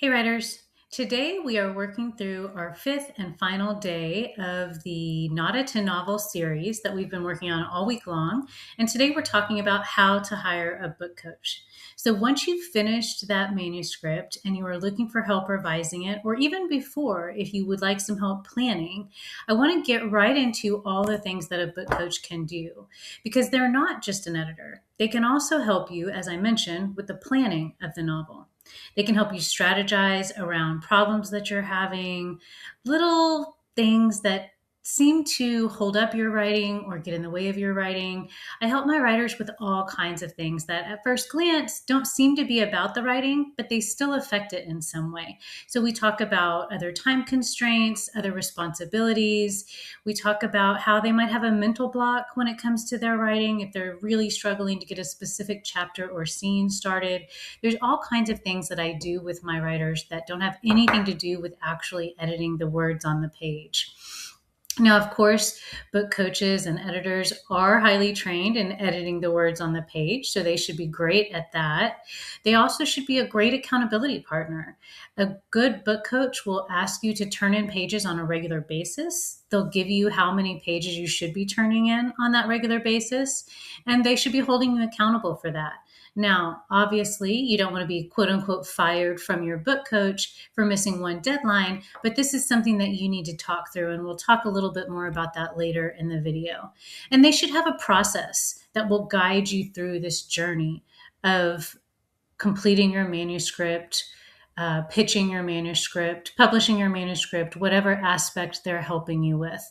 Hey, writers. Today we are working through our fifth and final day of the Nada to Novel series that we've been working on all week long. And today we're talking about how to hire a book coach. So once you've finished that manuscript and you are looking for help revising it, or even before, if you would like some help planning, I want to get right into all the things that a book coach can do because they're not just an editor. They can also help you, as I mentioned, with the planning of the novel. They can help you strategize around problems that you're having, little things that seem to hold up your writing or get in the way of your writing. I help my writers with all kinds of things that at first glance don't seem to be about the writing, but they still affect it in some way. So we talk about other time constraints, other responsibilities. We talk about how they might have a mental block when it comes to their writing, if they're really struggling to get a specific chapter or scene started. There's all kinds of things that I do with my writers that don't have anything to do with actually editing the words on the page. Now, of course, book coaches and editors are highly trained in editing the words on the page, so they should be great at that. They also should be a great accountability partner. A good book coach will ask you to turn in pages on a regular basis. They'll give you how many pages you should be turning in on that regular basis, and they should be holding you accountable for that. Now, obviously, you don't want to be quote unquote fired from your book coach for missing one deadline, but this is something that you need to talk through, and we'll talk a little bit more about that later in the video. And they should have a process that will guide you through this journey of completing your manuscript, pitching your manuscript, publishing your manuscript, whatever aspect they're helping you with.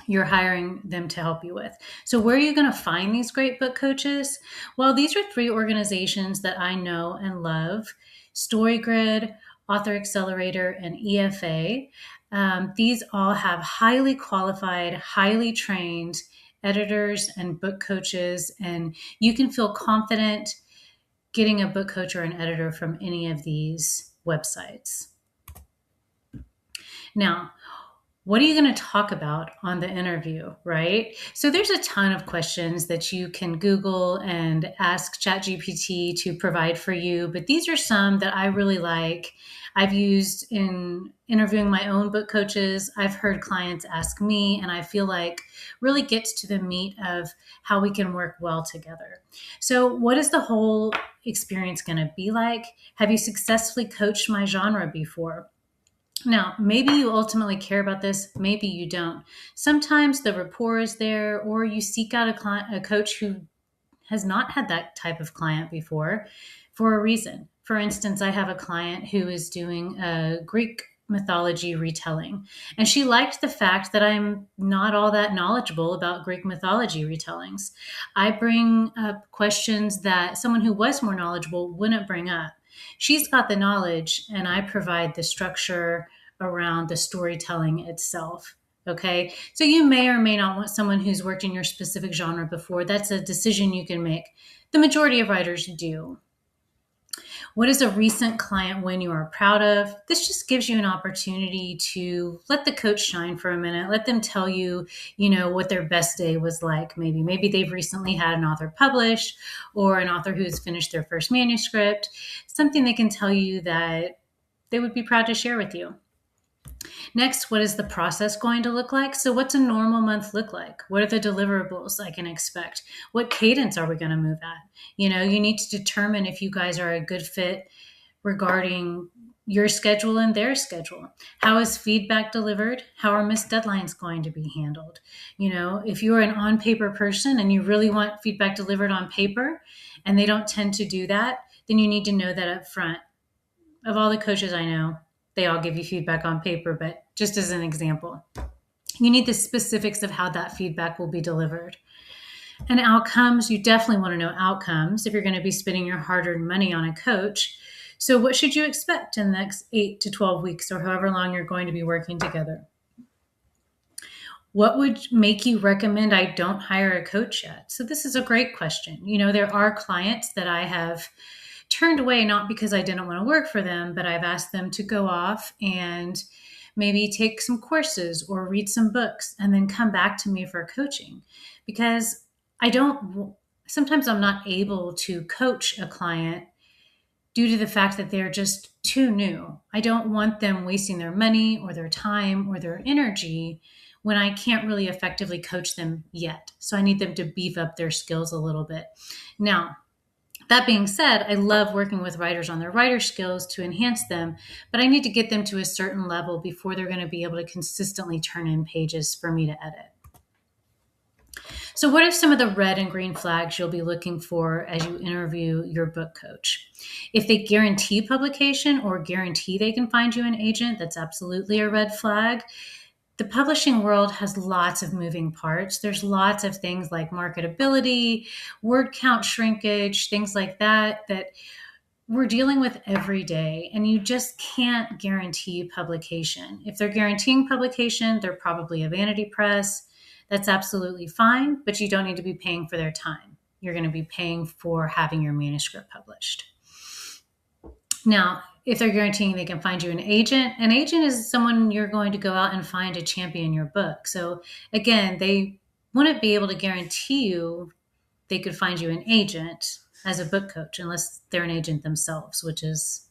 You're hiring them to help you with. So where are you going to find these great book coaches? Well, these are three organizations that I know and love: StoryGrid, Author Accelerator, and EFA. These all have highly qualified, highly trained editors and book coaches, and you can feel confident getting a book coach or an editor from any of these websites. Now, what are you going to talk about on the interview, right? So there's a ton of questions that you can Google and ask ChatGPT to provide for you, but these are some that I really like. I've used in interviewing my own book coaches. I've heard clients ask me, and I feel like really gets to the meat of how we can work well together. So what is the whole experience going to be like? Have you successfully coached my genre before? Now, maybe you ultimately care about this, maybe you don't. Sometimes the rapport is there, or you seek out a coach who has not had that type of client before for a reason. For instance, I have a client who is doing a Greek mythology retelling, and she liked the fact that I'm not all that knowledgeable about Greek mythology retellings. I bring up questions that someone who was more knowledgeable wouldn't bring up. She's got the knowledge, and I provide the structure around the storytelling itself. Okay. So you may or may not want someone who's worked in your specific genre before. That's a decision you can make. The majority of writers do. What is a recent client win you are proud of? This just gives you an opportunity to let the coach shine for a minute. Let them tell you, what their best day was like. Maybe they've recently had an author published, or an author who's finished their first manuscript, something they can tell you that they would be proud to share with you. Next, what is the process going to look like? So what's a normal month look like? What are the deliverables I can expect? What cadence are we going to move at? You need to determine if you guys are a good fit regarding your schedule and their schedule. How is feedback delivered? How are missed deadlines going to be handled? If you're an on-paper person and you really want feedback delivered on paper and they don't tend to do that, then you need to know that up front. Of all the coaches I know, they all give you feedback on paper, but just as an example, you need the specifics of how that feedback will be delivered. And outcomes, you definitely want to know outcomes if you're going to be spending your hard-earned money on a coach. So what should you expect in the next 8 to 12 weeks or however long you're going to be working together? What would make you recommend I don't hire a coach yet? So this is a great question. There are clients that I have turned away, not because I didn't want to work for them, but I've asked them to go off and maybe take some courses or read some books and then come back to me for coaching, because sometimes I'm not able to coach a client due to the fact that they're just too new. I don't want them wasting their money or their time or their energy when I can't really effectively coach them yet. So I need them to beef up their skills a little bit. Now, that being said, I love working with writers on their writer skills to enhance them, but I need to get them to a certain level before they're going to be able to consistently turn in pages for me to edit. So, what are some of the red and green flags you'll be looking for as you interview your book coach? If they guarantee publication or guarantee they can find you an agent, that's absolutely a red flag. The publishing world has lots of moving parts. There's lots of things like marketability, word count shrinkage, things like that we're dealing with every day, and you just can't guarantee publication. If they're guaranteeing publication, they're probably a vanity press. That's absolutely fine, but you don't need to be paying for their time. You're going to be paying for having your manuscript published. Now, if they're guaranteeing they can find you an agent is someone you're going to go out and find to champion your book. So again, they wouldn't be able to guarantee you they could find you an agent as a book coach unless they're an agent themselves, which is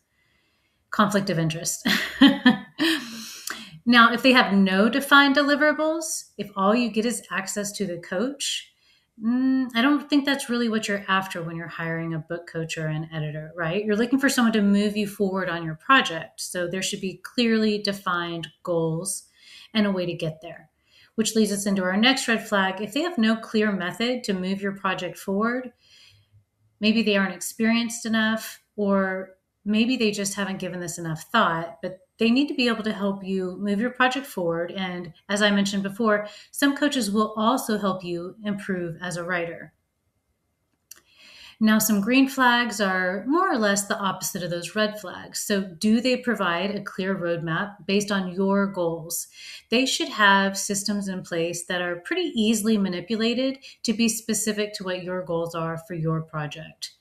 conflict of interest. Now, if they have no defined deliverables, if all you get is access to the coach, I don't think that's really what you're after when you're hiring a book coach or an editor, right? You're looking for someone to move you forward on your project. So there should be clearly defined goals and a way to get there, which leads us into our next red flag. If they have no clear method to move your project forward, maybe they aren't experienced enough, or maybe they just haven't given this enough thought, but they need to be able to help you move your project forward. And as I mentioned before, some coaches will also help you improve as a writer. Now, some green flags are more or less the opposite of those red flags. So do they provide a clear roadmap based on your goals? They should have systems in place that are pretty easily manipulated to be specific to what your goals are for your project.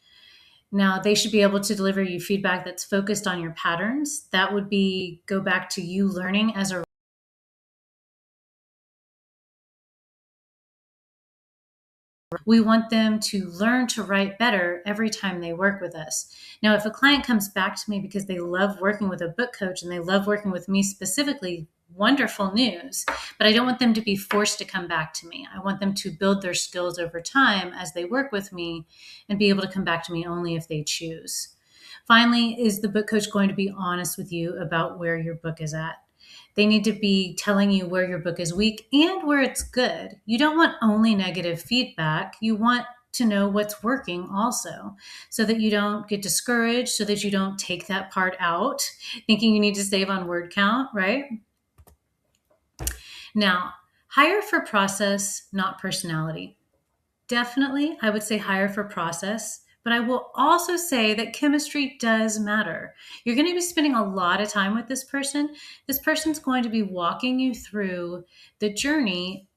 Now, they should be able to deliver you feedback that's focused on your patterns. That would be go back to you learning as a We want them to learn to write better every time they work with us. Now, if a client comes back to me because they love working with a book coach and they love working with me specifically, wonderful news. But I don't want them to be forced to come back to me. I want them to build their skills over time as they work with me and be able to come back to me only if they choose. Finally, is the book coach going to be honest with you about where your book is at? They need to be telling you where your book is weak and where it's good. You don't want only negative feedback. You want to know what's working also, so that you don't get discouraged, so that you don't take that part out thinking you need to save on word count, right? Now, hire for process, not personality. Definitely, I would say hire for process. But I will also say that chemistry does matter. You're going to be spending a lot of time with this person. This person's going to be walking you through the journey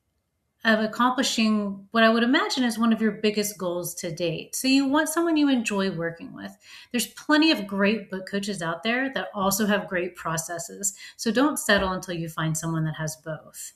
of accomplishing what I would imagine is one of your biggest goals to date. So you want someone you enjoy working with. There's plenty of great book coaches out there that also have great processes. So don't settle until you find someone that has both.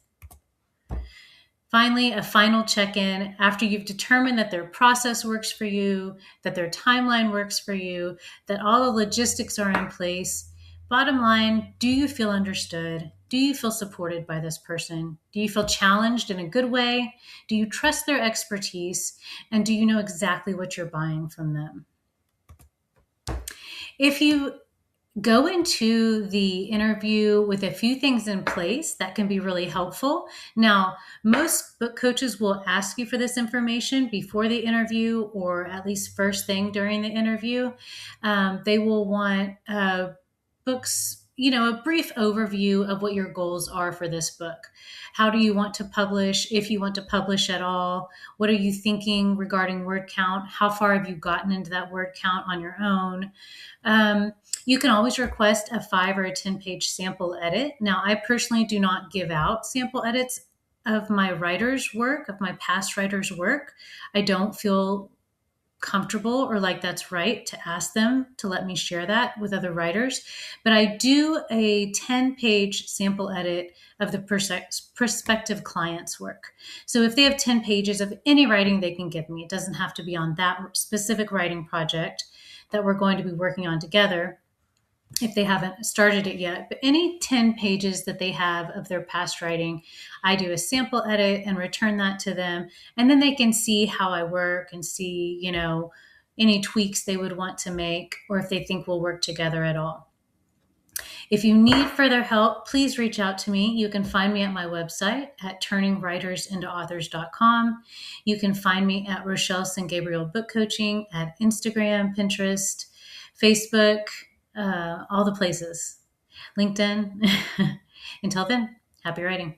Finally, a final check-in after you've determined that their process works for you, that their timeline works for you, that all the logistics are in place. Bottom line, do you feel understood? Do you feel supported by this person? Do you feel challenged in a good way? Do you trust their expertise? And do you know exactly what you're buying from them? If you go into the interview with a few things in place, that can be really helpful. Now, most book coaches will ask you for this information before the interview, or at least first thing during the interview. They will want books, a brief overview of what your goals are for this book. How do you want to publish? If you want to publish at all, what are you thinking regarding word count? How far have you gotten into that word count on your own? You can always request a 5 or a 10-page sample edit. Now, I personally do not give out sample edits of my writer's work, of my past writer's work. I don't feel comfortable or like that's right to ask them to let me share that with other writers. But I do a 10-page sample edit of the prospective client's work. So if they have 10 pages of any writing they can give me, it doesn't have to be on that specific writing project that we're going to be working on together. if they haven't started it yet. But any 10 pages that they have of their past writing, I do a sample edit and return that to them. And then they can see how I work and see, any tweaks they would want to make or if they think we'll work together at all. If you need further help, please reach out to me. You can find me at my website at turningwritersintoauthors.com. You can find me at Rochelle St. Gabriel Book Coaching at Instagram, Pinterest, Facebook, all the places, LinkedIn. Until then, happy writing.